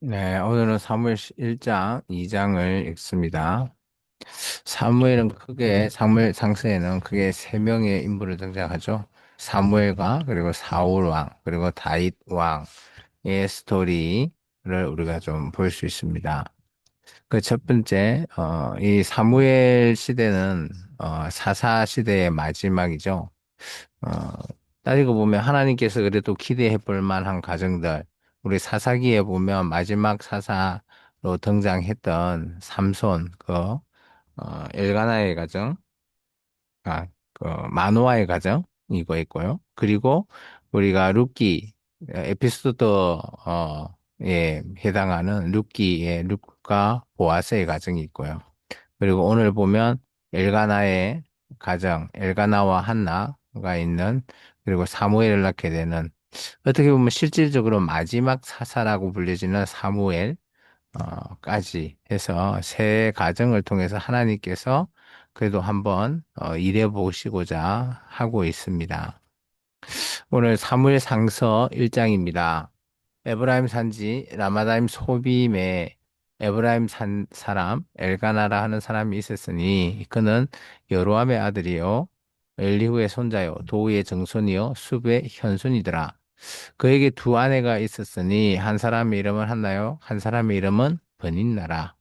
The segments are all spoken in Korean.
네, 오늘은 사무엘 1장, 2장을 읽습니다. 사무엘은 크게, 사무엘 상서에는 크게 세 명의 인물을 등장하죠. 사무엘과, 그리고 사울 왕, 그리고 다윗 왕의 스토리를 우리가 좀 볼 수 있습니다. 그 첫 번째, 이 사무엘 시대는, 사사 시대의 마지막이죠. 어, 따지고 보면 하나님께서 그래도 기대해 볼 만한 가정들, 우리 사사기에 보면 마지막 사사로 등장했던 삼손, 엘가나의 가정, 마노아의 가정, 이거 있고요. 그리고 우리가 룻기, 에피소드, 에 해당하는 룻기의 룻과 보아스의 가정이 있고요. 그리고 오늘 보면 엘가나의 가정, 엘가나와 한나가 있는, 그리고 사무엘을 낳게 되는, 어떻게 보면 실질적으로 마지막 사사라고 불려지는 사무엘, 까지 해서 세 가정을 통해서 하나님께서 그래도 한번 일해 보시고자 하고 있습니다. 오늘 사무엘 상서 1장입니다. 에브라임 산지 라마다임 소빔에 에브라임 산 사람 엘가나라 하는 사람이 있었으니 그는 여로함의 아들이요 엘리후의 손자요 도우의 정손이요 숲의 현손이더라. 그에게 두 아내가 있었으니 한 사람의 이름은 한나요 한 사람의 이름은 버닌나라.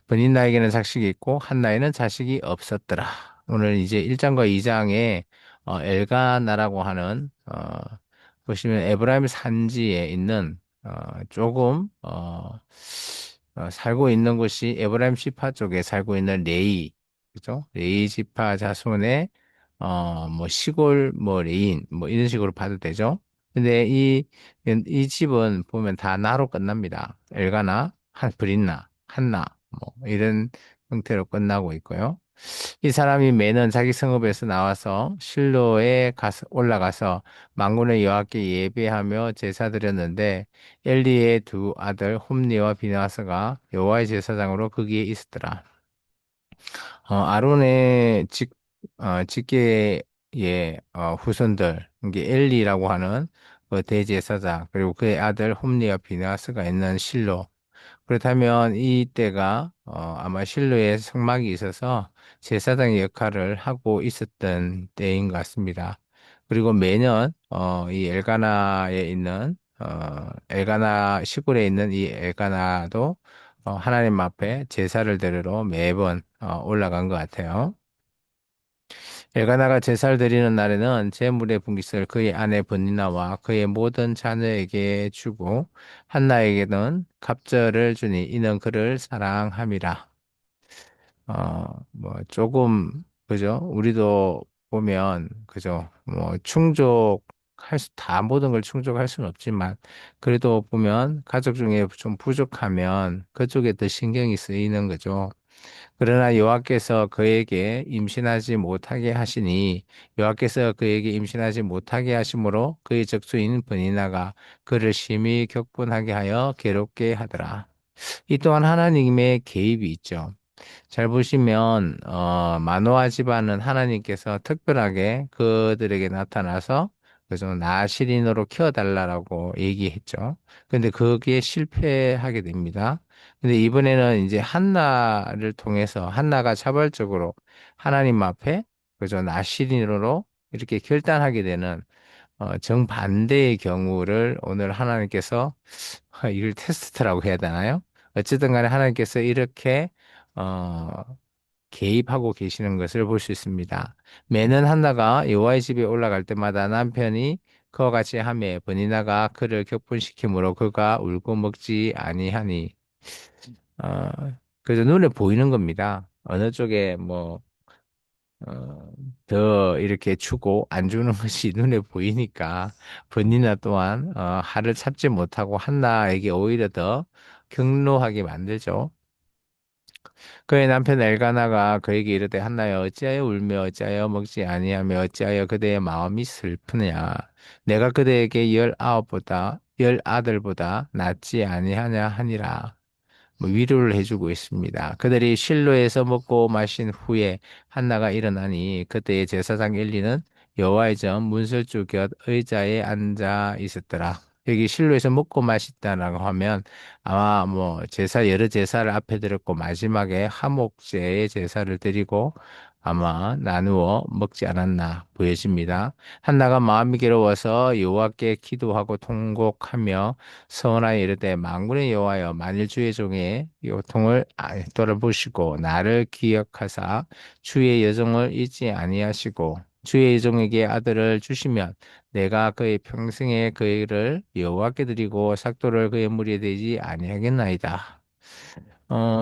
버닌나에게는 자식이 있고 한나에는 자식이 없었더라. 오늘 이제 1장과 2장에 엘가나라고 하는 보시면 에브라임 산지에 있는 조금 살고 있는 곳이 에브라임 시파 쪽에 살고 있는 레이, 그죠? 레이 지파 자손의 뭐 시골 뭐 레인 뭐 이런 식으로 봐도 되죠. 근데 이 집은 보면 다 나로 끝납니다. 엘가나, 브린나, 한나 뭐 이런 형태로 끝나고 있고요. 이 사람이 매년 자기 성읍에서 나와서 실로에 가서 올라가서 만군의 여호와께 예배하며 제사 드렸는데 엘리의 두 아들 홈니와 비나스가 여호와의 제사장으로 거기에 있었더라. 아론의 직계의 후손들, 이게 엘리라고 하는 그 대제사장, 그리고 그의 아들 홈니와 비나스가 있는 실로. 그렇다면 이때가 아마 실로의 성막이 있어서 제사장의 역할을 하고 있었던 때인 것 같습니다. 그리고 매년 이 엘가나에 있는 엘가나 시골에 있는 이 엘가나도 하나님 앞에 제사를 드리러 매번 올라간 것 같아요. 엘가나가 제사를 드리는 날에는 제물의 분깃을 그의 아내 브니나와 그의 모든 자녀에게 주고 한나에게는 갑절을 주니 이는 그를 사랑함이라. 뭐 조금 그죠? 우리도 보면 그죠? 뭐 충족할 다 모든 걸 충족할 수는 없지만 그래도 보면 가족 중에 좀 부족하면 그쪽에 더 신경이 쓰이는 거죠. 그러나 여호와께서 그에게 임신하지 못하게 하시니 여호와께서 그에게 임신하지 못하게 하심으로 그의 적수인 브니나가 그를 심히 격분하게 하여 괴롭게 하더라. 이 또한 하나님의 개입이 있죠. 잘 보시면 마노아 집안은 하나님께서 특별하게 그들에게 나타나서 그래서 나시린으로 키워달라고 얘기했죠. 근데 거기에 실패하게 됩니다. 근데 이번에는 이제 한나를 통해서 한나가 자발적으로 하나님 앞에 그죠 나시린으로 이렇게 결단하게 되는 정반대의 경우를 오늘 하나님께서 이걸 테스트라고 해야 되나요? 어쨌든 간에 하나님께서 이렇게 어, 개입하고 계시는 것을 볼 수 있습니다. 매는 한나가 여호와의 집에 올라갈 때마다 남편이 그와 같이 하매 버니나가 그를 격분시키므로 그가 울고 먹지 아니하니 어, 그래서 눈에 보이는 겁니다. 어느 쪽에 더 이렇게 주고 안 주는 것이 눈에 보이니까 버니나 또한 하를 참지 못하고 한나에게 오히려 더 경로하게 만들죠. 그의 남편 엘가나가 그에게 이르되 한나여 어찌하여 울며 어찌하여 먹지 아니하며 어찌하여 그대의 마음이 슬프냐 내가 그대에게 19보다 10아들보다 낫지 아니하냐 하니라. 뭐 위로를 해주고 있습니다. 그들이 실로에서 먹고 마신 후에 한나가 일어나니 그때의 제사장 엘리는 여호와의 전 문설주 곁 의자에 앉아 있었더라. 여기 실로에서 먹고 마시다라고 하면 아마 뭐 제사 여러 제사를 앞에 드렸고 마지막에 화목제의 제사를 드리고 아마 나누어 먹지 않았나 보여집니다. 한나가 마음이 괴로워서 여호와께 기도하고 통곡하며 서원하여 이르되 만군의 여호와여 만일 주의 종의 고통을 돌아보시고 나를 기억하사 주의 여정을 잊지 아니하시고 주의 여종에게 아들을 주시면 내가 그의 평생에 그의 여호와께 드리고 삭도를 그의 무리에 대지 아니하겠나이다.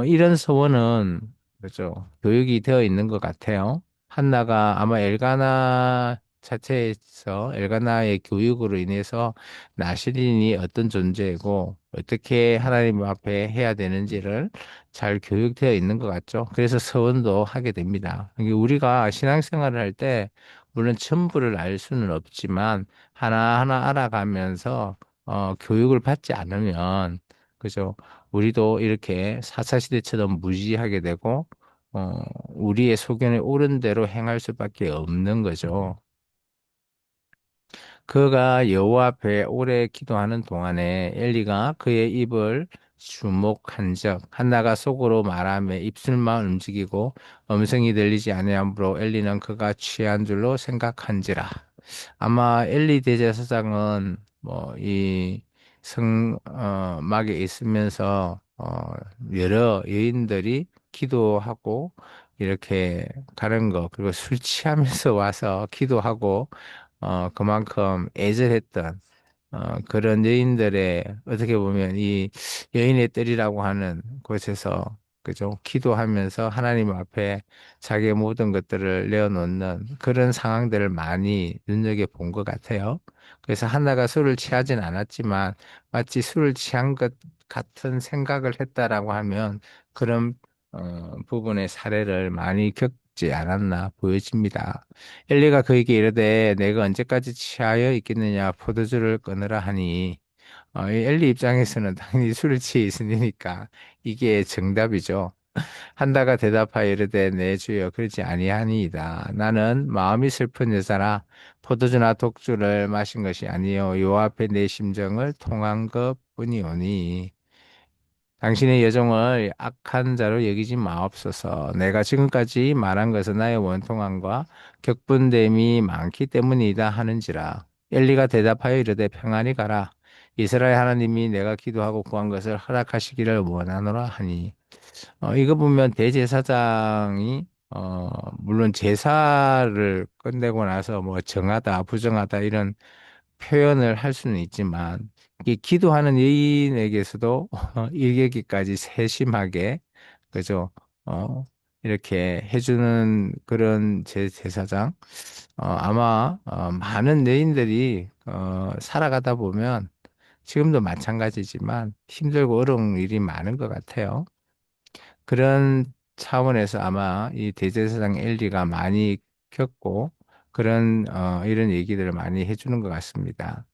이런 소원은 그죠 교육이 되어 있는 것 같아요. 한나가 아마 엘가나 자체에서 엘가나의 교육으로 인해서 나시린이 어떤 존재이고 어떻게 하나님 앞에 해야 되는지를 잘 교육되어 있는 것 같죠. 그래서 서원도 하게 됩니다. 이게 우리가 신앙생활을 할 때 물론 전부를 알 수는 없지만 하나하나 알아가면서 교육을 받지 않으면 그죠? 우리도 이렇게 사사시대처럼 무지하게 되고, 우리의 소견에 옳은 대로 행할 수밖에 없는 거죠. 그가 여호와 앞에 오래 기도하는 동안에 엘리가 그의 입을 주목한즉 한나가 속으로 말하며 입술만 움직이고 음성이 들리지 아니하므로 엘리는 그가 취한 줄로 생각한지라. 아마 엘리 대제사장은 뭐 이 성막에 있으면서 여러 여인들이 기도하고 이렇게 가는 거 그리고 술 취하면서 와서 기도하고 그만큼 애절했던 그런 여인들의 어떻게 보면 이 여인의 뜰이라고 하는 곳에서 그죠? 기도하면서 하나님 앞에 자기의 모든 것들을 내어놓는 그런 상황들을 많이 눈여겨본 것 같아요. 그래서 하나가 술을 취하진 않았지만 마치 술을 취한 것 같은 생각을 했다라고 하면 그런 부분의 사례를 많이 겪지 않았나 보여집니다. 엘리가 그에게 이르되 내가 언제까지 취하여 있겠느냐 포도주를 끊으라 하니 이 엘리 입장에서는 당연히 술을 취해 있으니까 이게 정답이죠. 한다가 대답하여 이르되 내 주여 그렇지 아니하니이다. 나는 마음이 슬픈 여자라 포도주나 독주를 마신 것이 아니요 요 앞에 내 심정을 통한 것뿐이오니 당신의 여종을 악한 자로 여기지 마옵소서. 내가 지금까지 말한 것은 나의 원통함과 격분됨이 많기 때문이다 하는지라. 엘리가 대답하여 이르되 평안히 가라. 이스라엘 하나님이 내가 기도하고 구한 것을 허락하시기를 원하노라 하니. 이거 보면 대제사장이 물론 제사를 끝내고 나서 뭐 정하다, 부정하다 이런 표현을 할 수는 있지만 이 기도하는 여인에게서도 일개기까지 세심하게 그죠? 어, 이렇게 해주는 그런 제사장 아마 많은 여인들이 살아가다 보면 지금도 마찬가지지만 힘들고 어려운 일이 많은 것 같아요. 그런 차원에서 아마 이 대제사장 엘리가 많이 겪고 그런 이런 얘기들을 많이 해주는 것 같습니다.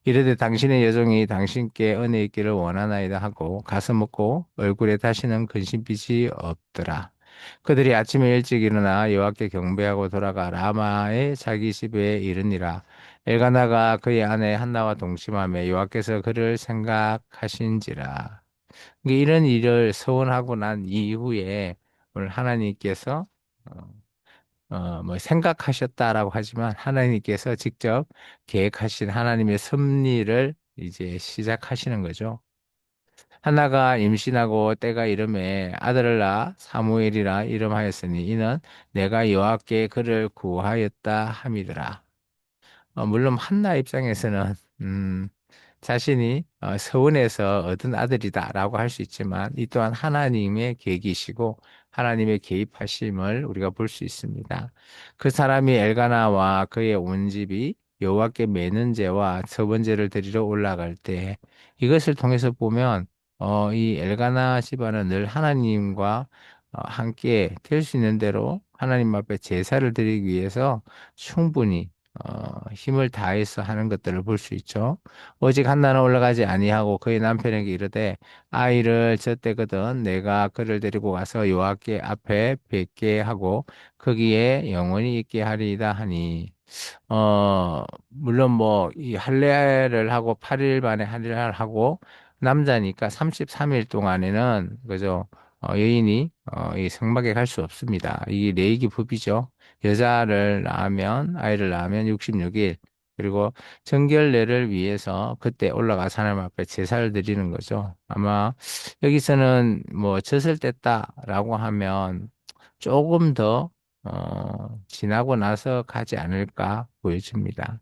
이르되 당신의 여종이 당신께 은혜 있기를 원하나이다 하고 가서 먹고 얼굴에 다시는 근심빛이 없더라. 그들이 아침에 일찍 일어나 여호와께 경배하고 돌아가 라마의 자기 집에 이르니라. 엘가나가 그의 아내 한나와 동침하며 여호와께서 그를 생각하신지라. 이런 일을 서원하고 난 이후에 오늘 하나님께서 뭐 생각하셨다라고 하지만 하나님께서 직접 계획하신 하나님의 섭리를 이제 시작하시는 거죠. 하나가 임신하고 때가 이름에 아들을 낳아 사무엘이라 이름하였으니 이는 내가 여호와께 그를 구하였다 함이더라. 물론 한나 입장에서는 자신이 서원에서 얻은 아들이다라고 할 수 있지만 이 또한 하나님의 계기시고 하나님의 개입하심을 우리가 볼 수 있습니다. 그 사람이 엘가나와 그의 온 집이 여호와께 매는 제와 서번제를 드리러 올라갈 때 이것을 통해서 보면 이 엘가나 집안은 늘 하나님과 함께 될 수 있는 대로 하나님 앞에 제사를 드리기 위해서 충분히 힘을 다해서 하는 것들을 볼 수 있죠. 오직 한나는 올라가지 아니하고 그의 남편에게 이르되 아이를 젖대거든 내가 그를 데리고 가서 여호와께 앞에 뵙게 하고 거기에 영원히 있게 하리이다 하니 물론 뭐, 이 할례를 하고 8일 만에 할례를 하고, 남자니까 33일 동안에는, 그죠? 여인이, 이 성막에 갈 수 없습니다. 이게 레위기 법이죠. 여자를 낳으면, 아이를 낳으면 66일. 그리고 정결례를 위해서 그때 올라가서 하나님 앞에 제사를 드리는 거죠. 아마 여기서는 뭐 젖을 뗐다라고 하면 조금 더 지나고 나서 가지 않을까 보여집니다.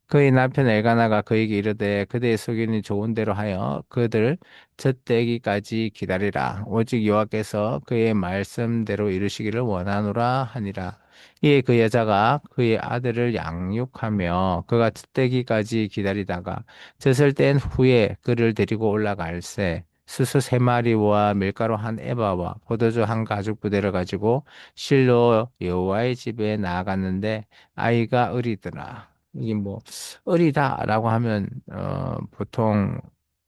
그의 남편 엘가나가 그에게 이르되 그대의 소견이 좋은 대로 하여 그들 젖대기까지 기다리라. 오직 여호와께서 그의 말씀대로 이루시기를 원하노라 하니라. 이에 그 여자가 그의 아들을 양육하며 그가 젖대기까지 기다리다가 젖을 뗀 후에 그를 데리고 올라갈새 수소 세 마리와 밀가루 한 에바와 포도주 한 가죽 부대를 가지고 실로 여호와의 집에 나아갔는데 아이가 어리더라. 이게 뭐 어리다라고 하면 보통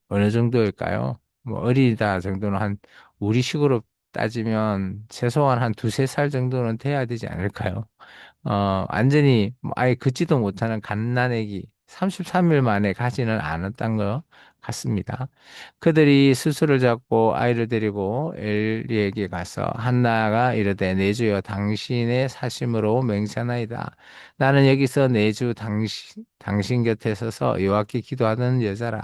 어느 정도일까요? 뭐 어리다 정도는 한 우리식으로 따지면 최소한 한 두세 살 정도는 돼야 되지 않을까요? 완전히 뭐 아예 걷지도 못하는 갓난아기 33일 만에 가지는 않았던 것 같습니다. 그들이 스스로 잡고 아이를 데리고 엘리에게 가서 한나가 이르되 내 주여 당신의 사심으로 맹세하나이다. 나는 여기서 내 주 당신 곁에 서서 여호와께 기도하는 여자라.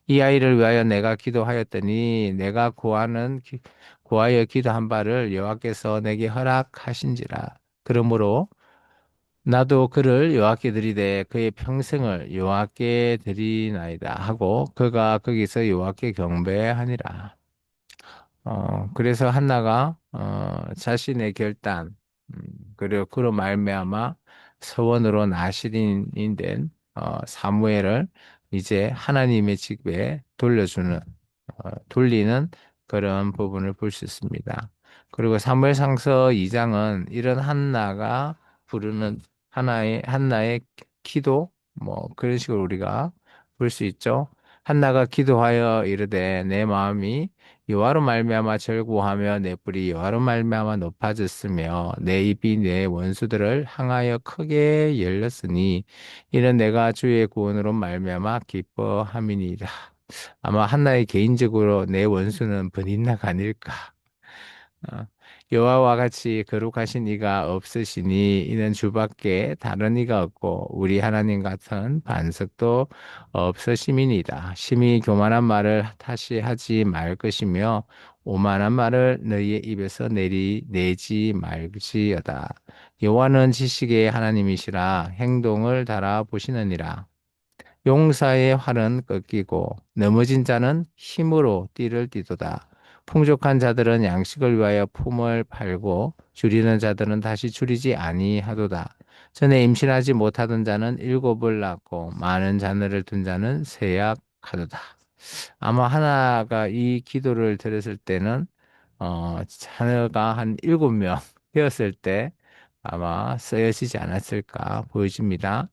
이 아이를 위하여 내가 기도하였더니 내가 구하여 기도한 바를 여호와께서 내게 허락하신지라. 그러므로 나도 그를 여호와께 드리되 그의 평생을 여호와께 드리나이다 하고 그가 거기서 여호와께 경배하니라. 그래서 한나가 자신의 결단 음, 그리고 그로 말미암아 서원으로 나시린인 된 사무엘을 이제 하나님의 집에 돌리는 그런 부분을 볼 수 있습니다. 그리고 사무엘상서 2장은 이런 한나가 부르는 한나의 기도 뭐 그런 식으로 우리가 볼 수 있죠. 한나가 기도하여 이르되 내 마음이 여호와로 말미암아 절구하며 내 뿔이 여호와로 말미암아 높아졌으며 내 입이 내 원수들을 향하여 크게 열렸으니 이는 내가 주의 구원으로 말미암아 기뻐함이니라. 아마 한나의 개인적으로 내 원수는 버닌나가 아닐까. 어, 여호와와 같이 거룩하신 이가 없으시니 이는 주밖에 다른 이가 없고 우리 하나님 같은 반석도 없으심이니이다. 심히 교만한 말을 다시 하지 말 것이며 오만한 말을 너희의 입에서 내지 말지어다. 여호와는 지식의 하나님이시라 행동을 달아보시느니라. 용사의 활은 꺾이고 넘어진 자는 힘으로 띠를 띠도다. 풍족한 자들은 양식을 위하여 품을 팔고 줄이는 자들은 다시 줄이지 아니하도다. 전에 임신하지 못하던 자는 일곱을 낳고 많은 자녀를 둔 자는 세약하도다. 아마 하나가 이 기도를 들었을 때는 자녀가 한 7명 되었을 때 아마 쓰여지지 않았을까 보여집니다.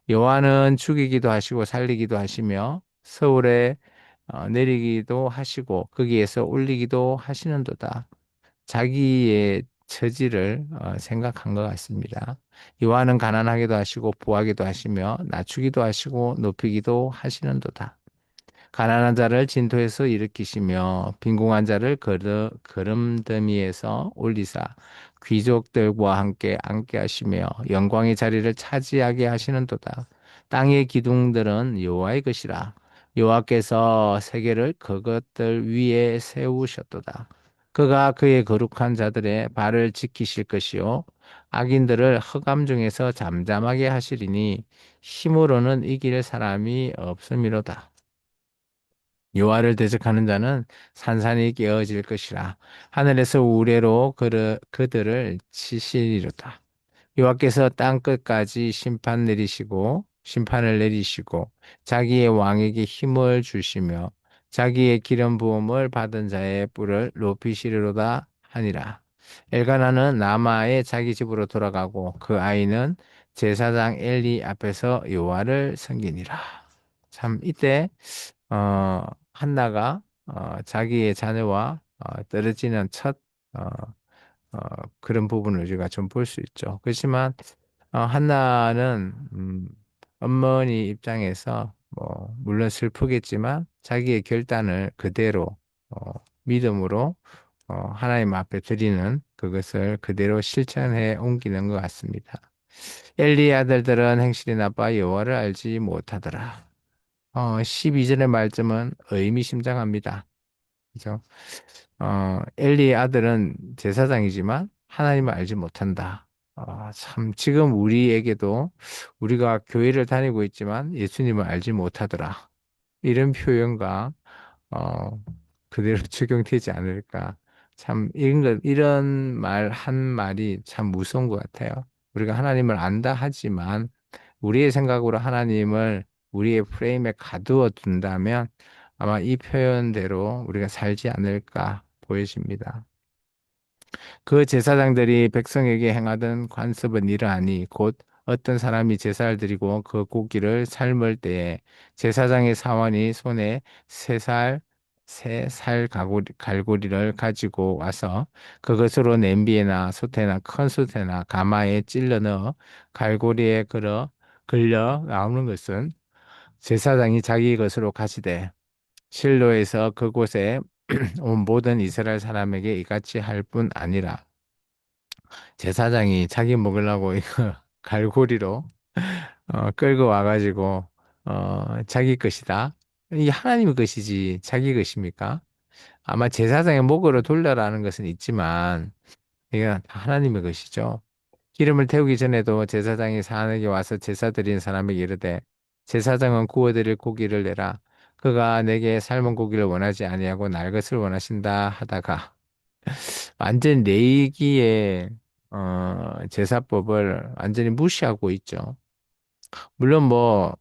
여호와는 죽이기도 하시고 살리기도 하시며 서울에 내리기도 하시고 거기에서 올리기도 하시는도다. 자기의 처지를 생각한 것 같습니다. 여호와는 가난하게도 하시고 부하게도 하시며 낮추기도 하시고 높이기도 하시는도다. 가난한 자를 진토에서 일으키시며 빈궁한 자를 거름더미에서 올리사 귀족들과 함께 앉게 하시며 영광의 자리를 차지하게 하시는도다. 땅의 기둥들은 여호와의 것이라. 여호와께서 세계를 그것들 위에 세우셨도다. 그가 그의 거룩한 자들의 발을 지키실 것이요 악인들을 흑암 중에서 잠잠하게 하시리니 힘으로는 이길 사람이 없음이로다. 여호와를 대적하는 자는 산산이 깨어질 것이라. 하늘에서 우레로 그들을 치시리로다. 여호와께서 땅 끝까지 심판을 내리시고 자기의 왕에게 힘을 주시며 자기의 기름 부음을 받은 자의 뿔을 높이시리로다 하니라. 엘가나는 라마의 자기 집으로 돌아가고 그 아이는 제사장 엘리 앞에서 여호와를 섬기니라. 참 이때 한나가 자기의 자녀와 떨어지는 첫 어, 그런 부분을 우리가 좀 볼 수 있죠. 그렇지만 한나는 어머니 입장에서 뭐 물론 슬프겠지만 자기의 결단을 그대로 믿음으로 하나님 앞에 드리는 그것을 그대로 실천해 옮기는 것 같습니다. 엘리의 아들들은 행실이 나빠 여호와를 알지 못하더라. 12절의 말씀은 의미심장합니다. 그죠? 엘리의 아들은 제사장이지만 하나님을 알지 못한다. 참, 지금 우리에게도 우리가 교회를 다니고 있지만 예수님을 알지 못하더라. 이런 표현과, 어, 그대로 적용되지 않을까. 참, 이런 말 한 말이 참 무서운 것 같아요. 우리가 하나님을 안다 하지만 우리의 생각으로 하나님을 우리의 프레임에 가두어 둔다면 아마 이 표현대로 우리가 살지 않을까 보여집니다. 그 제사장들이 백성에게 행하던 관습은 이러하니 곧 어떤 사람이 제사를 드리고 그 고기를 삶을 때에 제사장의 사원이 손에 세 살 갈고리를 가지고 와서 그것으로 냄비에나 솥에나 큰 솥에나 가마에 찔러 넣어 갈고리에 걸려 나오는 것은 제사장이 자기 것으로 가지되 실로에서 그곳에 온 모든 이스라엘 사람에게 이같이 할 뿐 아니라 제사장이 자기 먹으려고 이거 갈고리로 끌고 와가지고 자기 것이다. 이 하나님의 것이지 자기 것입니까? 아마 제사장의 목으로 돌려라는 것은 있지만 이건 다 하나님의 것이죠. 기름을 태우기 전에도 제사장이 사안에게 와서 제사 드린 사람에게 이르되 제사장은 구워드릴 고기를 내라. 그가 내게 삶은 고기를 원하지 아니하고 날 것을 원하신다 하다가 완전 레위기의 제사법을 완전히 무시하고 있죠. 물론 뭐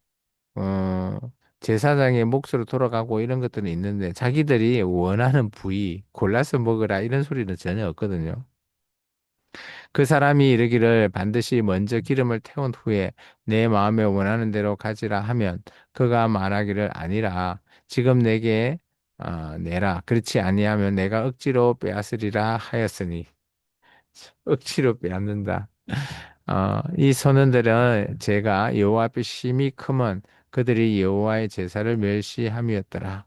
어, 제사장의 몫으로 돌아가고 이런 것들은 있는데 자기들이 원하는 부위 골라서 먹으라 이런 소리는 전혀 없거든요. 그 사람이 이르기를 반드시 먼저 기름을 태운 후에 내 마음에 원하는 대로 가지라 하면 그가 말하기를 아니라 지금 내게 내라 그렇지 아니하면 내가 억지로 빼앗으리라 하였으니 억지로 빼앗는다. 이 선원들은 제가 여호와 앞에 심히 크면 그들이 여호와의 제사를 멸시함이었더라.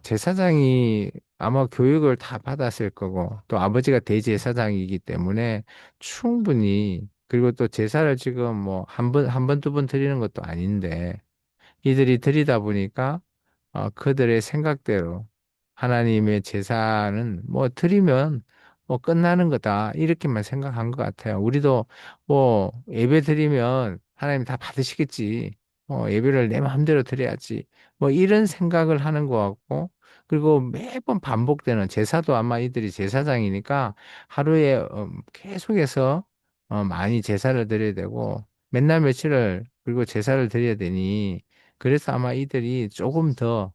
제사장이 아마 교육을 다 받았을 거고 또 아버지가 대제사장이기 때문에 충분히 그리고 또 제사를 지금 뭐 한 번, 두 번 드리는 것도 아닌데 이들이 드리다 보니까 그들의 생각대로 하나님의 제사는 뭐 드리면 뭐 끝나는 거다 이렇게만 생각한 것 같아요. 우리도 뭐 예배 드리면 하나님 다 받으시겠지. 예배를 내 마음대로 드려야지. 뭐 이런 생각을 하는 것 같고 그리고 매번 반복되는 제사도 아마 이들이 제사장이니까 하루에 계속해서 많이 제사를 드려야 되고 맨날 며칠을 그리고 제사를 드려야 되니 그래서 아마 이들이 조금 더,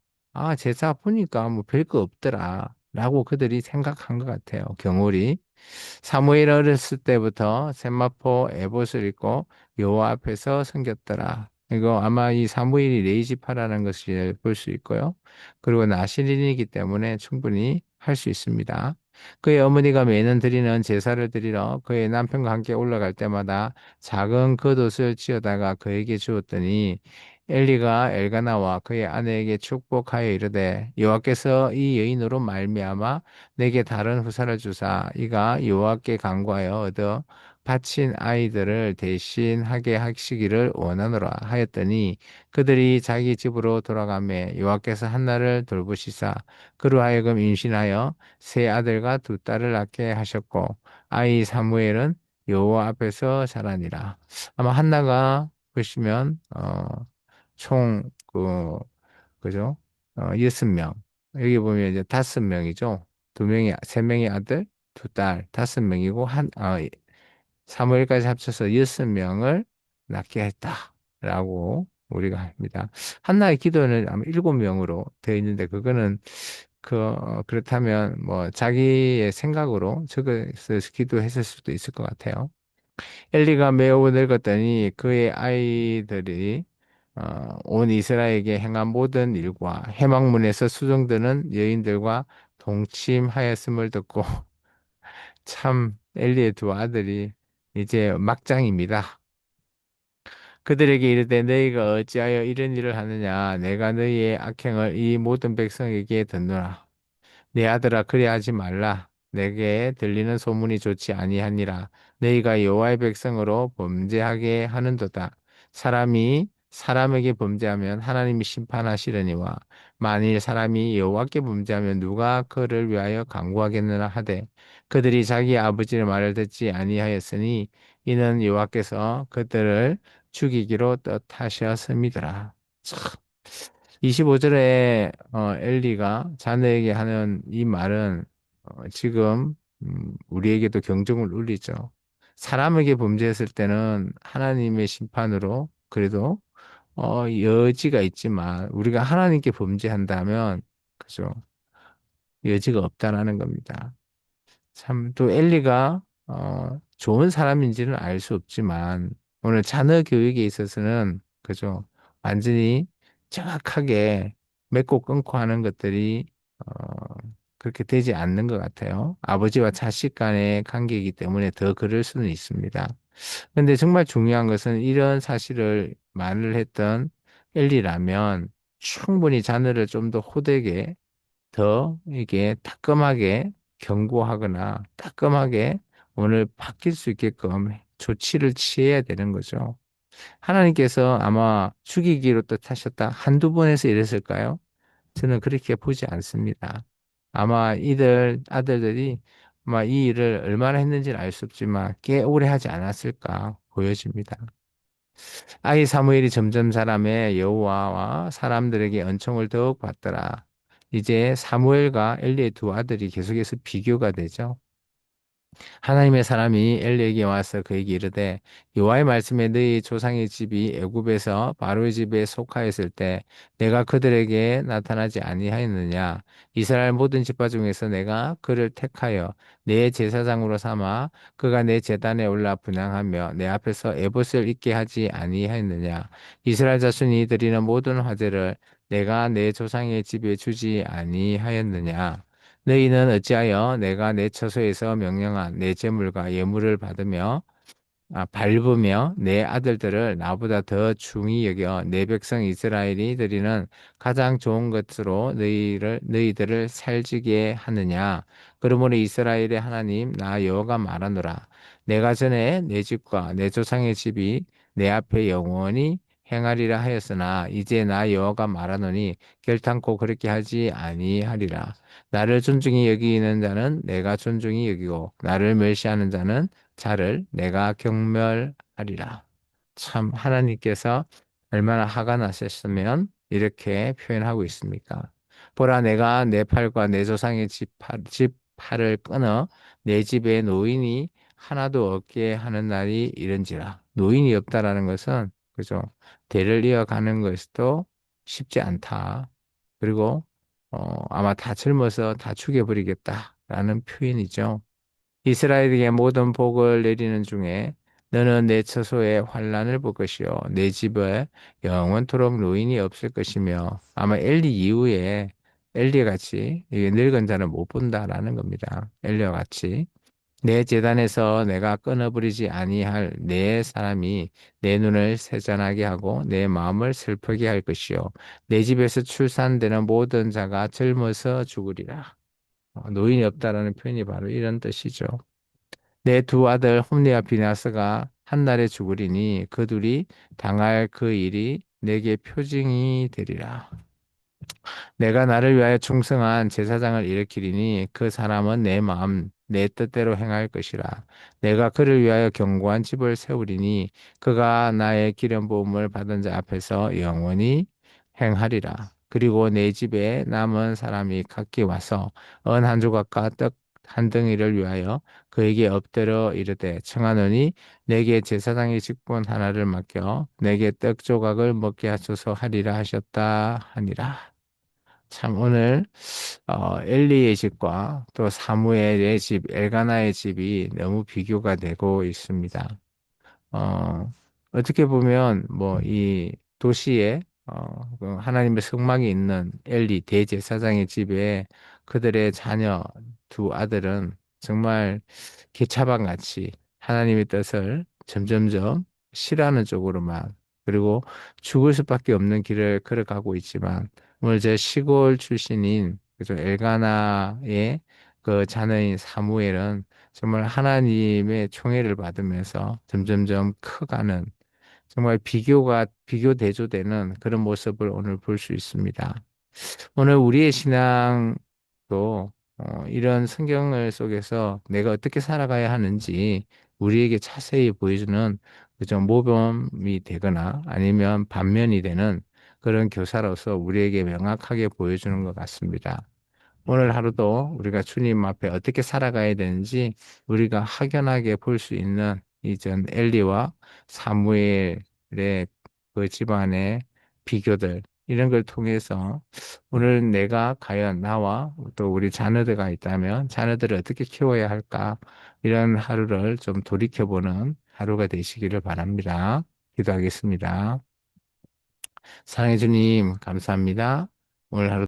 제사 보니까 뭐 별거 없더라. 라고 그들이 생각한 것 같아요. 경홀이. 사무엘 어렸을 때부터 세마포 에봇을 입고 여호와 앞에서 섬겼더라. 이거 아마 이 사무엘이 레이지파라는 것을 볼 수 있고요. 그리고 나시린이기 때문에 충분히 할 수 있습니다. 그의 어머니가 매년 드리는 제사를 드리러 그의 남편과 함께 올라갈 때마다 작은 겉옷을 지어다가 그에게 주었더니 엘리가 엘가나와 그의 아내에게 축복하여 이르되 여호와께서 이 여인으로 말미암아 내게 다른 후사를 주사 이가 여호와께 간구하여 얻어 바친 아이들을 대신하게 하시기를 원하노라 하였더니 그들이 자기 집으로 돌아가매 여호와께서 한나를 돌보시사 그로 하여금 임신하여 세 아들과 두 딸을 낳게 하셨고 아이 사무엘은 여호와 앞에서 자라니라. 아마 한나가 보시면 총 그죠? 6명. 여기 보면 이제 5명이죠. 세 명의 아들, 두 딸, 5명이고, 사무엘까지 합쳐서 6명을 낳게 했다라고 우리가 합니다. 한나의 기도는 아마 7명으로 되어 있는데, 그거는 그렇다면 뭐 자기의 생각으로 적어서 기도했을 수도 있을 것 같아요. 엘리가 매우 늙었더니 그의 아이들이 온 이스라엘에게 행한 모든 일과 해막문에서 수종드는 여인들과 동침하였음을 듣고 참 엘리의 두 아들이 이제 막장입니다. 그들에게 이르되 너희가 어찌하여 이런 일을 하느냐 내가 너희의 악행을 이 모든 백성에게 듣노라. 내 아들아 그리하지 말라. 내게 들리는 소문이 좋지 아니하니라. 너희가 여호와의 백성으로 범죄하게 하는도다. 사람이 사람에게 범죄하면 하나님이 심판하시려니와 만일 사람이 여호와께 범죄하면 누가 그를 위하여 강구하겠느냐 하되 그들이 자기 아버지의 말을 듣지 아니하였으니 이는 여호와께서 그들을 죽이기로 뜻하셨음이더라. 25절에 엘리가 자네에게 하는 이 말은 지금 우리에게도 경종을 울리죠. 사람에게 범죄했을 때는 하나님의 심판으로 그래도 여지가 있지만 우리가 하나님께 범죄한다면 그죠? 여지가 없다라는 겁니다. 참 또 엘리가 좋은 사람인지는 알 수 없지만 오늘 자녀 교육에 있어서는 그죠 완전히 정확하게 맺고 끊고 하는 것들이 그렇게 되지 않는 것 같아요. 아버지와 자식 간의 관계이기 때문에 더 그럴 수는 있습니다. 근데 정말 중요한 것은 이런 사실을 말을 했던 엘리라면 충분히 자녀를 좀 더 호되게 더 이게 따끔하게 경고하거나 따끔하게 오늘 바뀔 수 있게끔 조치를 취해야 되는 거죠. 하나님께서 아마 죽이기로 뜻하셨다. 한두 번에서 이랬을까요? 저는 그렇게 보지 않습니다. 아마 이들 아들들이 아마 이 일을 얼마나 했는지는 알 수 없지만 꽤 오래 하지 않았을까 보여집니다. 아이 사무엘이 점점 자라매 여호와와 사람들에게 은총을 더욱 받더라. 이제 사무엘과 엘리의 두 아들이 계속해서 비교가 되죠. 하나님의 사람이 엘리에게 와서 그에게 이르되 여호와의 말씀에 너희 조상의 집이 애굽에서 바로의 집에 속하였을 때 내가 그들에게 나타나지 아니하였느냐 이스라엘 모든 지파 중에서 내가 그를 택하여 내 제사장으로 삼아 그가 내 제단에 올라 분향하며 내 앞에서 에봇을 입게 하지 아니하였느냐 이스라엘 자손이 드리는 모든 화제를 내가 내 조상의 집에 주지 아니하였느냐 너희는 어찌하여 내가 내 처소에서 명령한 내 재물과 예물을 받으며 밟으며 내 아들들을 나보다 더 중히 여겨 내 백성 이스라엘이 드리는 가장 좋은 것으로 너희들을 살지게 하느냐 그러므로 이스라엘의 하나님 나 여호와가 말하노라 내가 전에 내 집과 내 조상의 집이 내 앞에 영원히 행하리라 하였으나 이제 나 여호와가 말하노니 결탄코 그렇게 하지 아니하리라 나를 존중히 여기는 자는 내가 존중히 여기고 나를 멸시하는 자를 내가 경멸하리라. 참 하나님께서 얼마나 화가 나셨으면 이렇게 표현하고 있습니까? 보라 내가 내 팔과 내 조상의 집 팔을 끊어 내 집에 노인이 하나도 없게 하는 날이 이른지라. 노인이 없다라는 것은 그죠? 대를 이어가는 것도 쉽지 않다. 그리고 아마 다 젊어서 다 죽여버리겠다라는 표현이죠. 이스라엘에게 모든 복을 내리는 중에 너는 내 처소에 환란을 볼 것이요 내 집에 영원토록 노인이 없을 것이며 아마 엘리 이후에 엘리 같이 이게 늙은 자는 못 본다라는 겁니다. 엘리와 같이 내 제단에서 내가 끊어버리지 아니할 내 사람이 내 눈을 세잔하게 하고 내 마음을 슬프게 할 것이요 내 집에서 출산되는 모든 자가 젊어서 죽으리라. 노인이 없다라는 표현이 바로 이런 뜻이죠. 내 두 아들 홈리와 비나스가 한날에 죽으리니 그 둘이 당할 그 일이 내게 표징이 되리라. 내가 나를 위하여 충성한 제사장을 일으키리니 그 사람은 내 마음 내 뜻대로 행할 것이라. 내가 그를 위하여 견고한 집을 세우리니 그가 나의 기름 부음을 받은 자 앞에서 영원히 행하리라. 그리고 내 집에 남은 사람이 각기 와서 언 한 조각과 떡 한 덩이를 위하여 그에게 엎드려 이르되 청하노니 내게 제사장의 직분 하나를 맡겨 내게 떡 조각을 먹게 하소서 하리라 하셨다 하니라. 참 오늘 엘리의 집과 또 사무엘의 집, 엘가나의 집이 너무 비교가 되고 있습니다. 어, 어떻게 보면 뭐 이 도시에 그 하나님의 성막이 있는 엘리 대제사장의 집에 그들의 자녀 두 아들은 정말 개차반같이 하나님의 뜻을 점점점 싫어하는 쪽으로만 그리고 죽을 수밖에 없는 길을 걸어가고 있지만 오늘 제 시골 출신인 그죠 엘가나의 그 자녀인 사무엘은 정말 하나님의 총애를 받으면서 점점점 커가는 정말 비교 대조되는 그런 모습을 오늘 볼 수 있습니다. 오늘 우리의 신앙도 이런 성경을 속에서 내가 어떻게 살아가야 하는지 우리에게 자세히 보여주는 그저 모범이 되거나 아니면 반면이 되는 그런 교사로서 우리에게 명확하게 보여주는 것 같습니다. 오늘 하루도 우리가 주님 앞에 어떻게 살아가야 되는지 우리가 확연하게 볼 수 있는 이전 엘리와 사무엘의 그 집안의 비교들 이런 걸 통해서 오늘 내가 과연 나와 또 우리 자녀들가 있다면 자녀들을 어떻게 키워야 할까 이런 하루를 좀 돌이켜보는 하루가 되시기를 바랍니다. 기도하겠습니다. 사랑해 주님 감사합니다. 오늘 하루